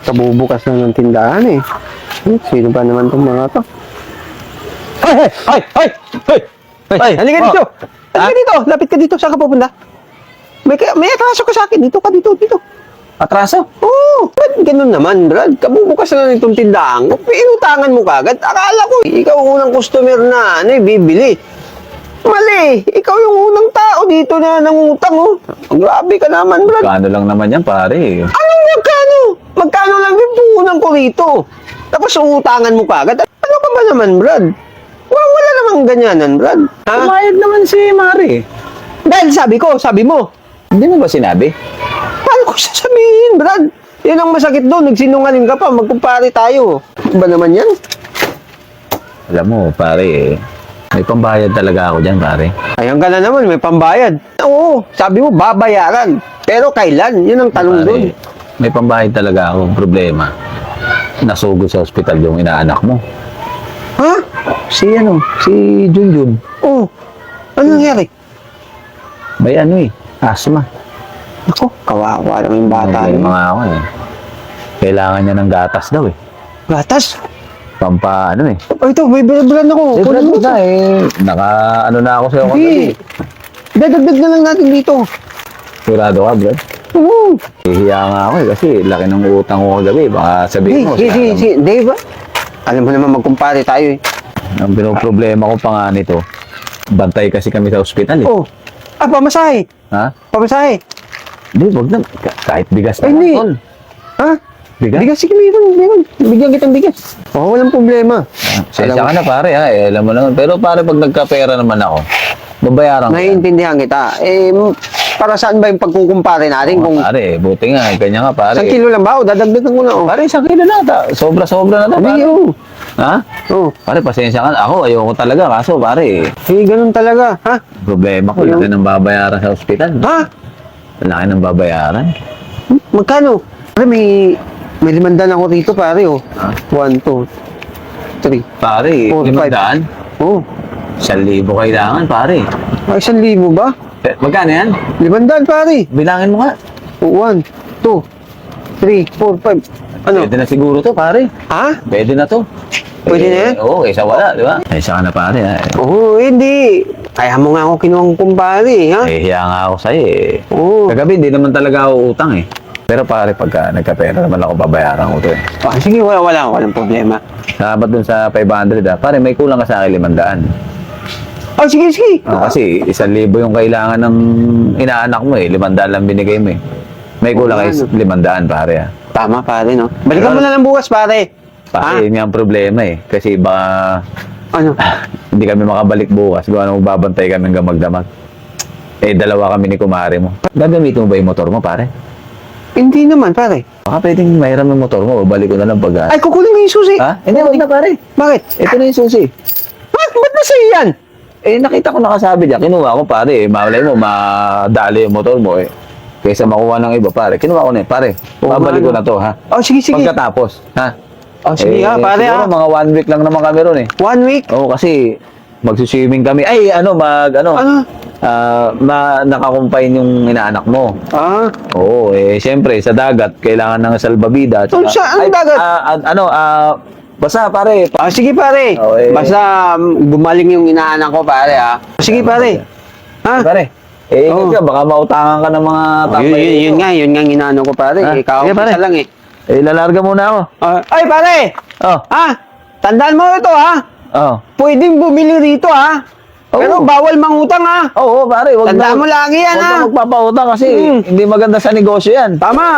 kabubukas na ng tindahan eh. Sino ba naman itong mga to? Ay, halika dito! Halika dito! Lapit ka dito! Saan ka pupunta? May atraso ka sa akin. Dito ka, dito. Atraso? Oo! Ba't ganun naman, Brad? Kabubukas na itong tindahan ko. Inutangan mo kagad. Akala ko, ikaw ang unang customer na bibili. Mali! Ikaw yung unang tao dito na nangutang, oh. Grabe ka naman, Brad. Kano lang naman yan, pare. Anong magkano? Magkano lang yung puhunan ko rito? Tapos utangan mo kagad. Ano ka ba naman, Brad? Wala namang ganyanan, Brad. Ha? Pumayag naman si Mari. Dahil sabi mo. Hindi mo ba sinabi? Paano ko sasabihin, Brad? Yan ang masakit doon. Nagsinungaling ka pa. Magkumpare tayo. Ano ba naman yan? Alam mo, pare, may pambayad talaga ako dyan, pare. Ayan ka na naman. May pambayad. Oo. Sabi mo, babayaran. Pero kailan? Yun ang tanong doon. Pare, may pambayad talaga ako. Problema. Nasugod sa ospital yung inaanak mo. Ha? Si Junjun. Oo. Ano nangyari? May asthma. Ako, kawawa naman yung bata. Yung mga ako kailangan niya ng gatas daw eh. Gatas? Pampa Oh, ito, may brand ako. Kunin mo na na ako sa'yo Hindi. kagabi. Dadagdag na lang natin dito. Sigurado ka, bro? Oo. Hihiya nga ako kasi laki ng utang ko kagabi. Baka sabihin mo. Dave, alam mo naman magkumpare tayo eh. Ang pinoproblema ko pa nga nito, bantay kasi kami sa ospital eh. Oh. Pamasahe. Ha? Pamasahe. Hindi, wag na. Kahit bigas na Ay, hindi. tol. Ha? Bigas? Bigas, sige, meron. Bigyan kitang bigas. Oo, walang problema. Sensya ka na pare ha. Alam mo naman. Pero pare pag nagkapera naman ako, babayaran ko. Naiintindihan kita. Para saan ba yung pagkukumpare natin? Kung Pare, buti nga. Ganyan nga pare. 1 kilo lang ba? O, dadagdagan ko na. Oh. Pare, 1 kilo na. Sobra-sobra na to Hindi, pare. oh. Ha? Oh. Pare, pasensya ka. Ako, ayoko talaga. Kaso, pare, Ganun talaga. Ha? problema ko. Laki ng babayaran sa ospital. Ha? Laki ng babayaran. Magkano? Pare, may 500 ako rito, pare, oh. Ha? 1, 2, 3. Pare, 4, 500. 5. Oh. 1,000 kailangan, pare. Ay, 1,000 ba? Magkano yan? 500, pare. Bilangin mo nga. 1, 2, 3, 4, 5. Ano? Pwede na siguro to, pare. Ha? Pwede na to. Pwede na yan? Oo, kaysa wala, di ba? Kaysa ka na, pare, ha? Oo, hindi. Kaya mo nga ako kinuhang kumpare, ha? Hiya nga ako sa'yo, eh. Oo. Kagabi, hindi naman talaga ako utang, eh. Pero pare, pagka nagkapera naman ako, babayaran ko to, eh. Sige, walang problema. Salamat dun sa 500, ha? Pare, may kulang ka sa akin 500. Sige. Kasi 1,000 yung kailangan ng inaanak mo, eh. 500 lang binigay mo, eh. May kulang kayo 500, pare, ha? Tama, pare, no? Balikan mo na lang bukas, pare. Pare, yun nga ang problema, eh. Kasi baka Ano? hindi kami makabalik bukas. Gawa na magbabantay kami hanggang magdamag. Dalawa kami ni kumare mo. Gagamitin mo ba yung motor mo, pare? Hindi naman, pare. Baka pwedeng mahiram yung motor mo. Balik ko na lang pag... Ay, kukunin mo yung susi. Ha? Hindi, wag na, pare. Bakit? Ito na yung susi. Ba't na sa'yo yan? Nakita ko nakasabi diyan. Kinuha ko, pare. Malay mo, madali yung motor mo, eh. Kaysa makuha ng iba, pare. Kinuha ko na, pare. Babalik ko na to, ha? Sige. Pagkatapos, ha? Sige, pare, ha? Siguro mga 1 week lang naman kami ron, eh. 1 week? Oo, kasi magsuswimming kami. Ano? Nakakumpine yung inaanak mo. Oo, siyempre, sa dagat, kailangan ng salbabida. Saan dagat? Basta, pare. Sige, pare. Basta gumaling yung inaanak ko, pare, ha? Sige, pare. Ha? Pare, ingat ka, baka mautangan ka ng mga tapay. Yun nga ang inaano ko, pare. Ikaw, pare. isa lang, eh. Lalarga muna ako. Ay, pare! Oh. Ha? Tandaan mo ito, ha? Oh. Pwedeng bumili rito, ha? Pero bawal mangutang, ha? Oo, pare. Tandaan mo lagi yan, ha? Huwag ka magpapautang kasi hindi maganda sa negosyo yan. Tama!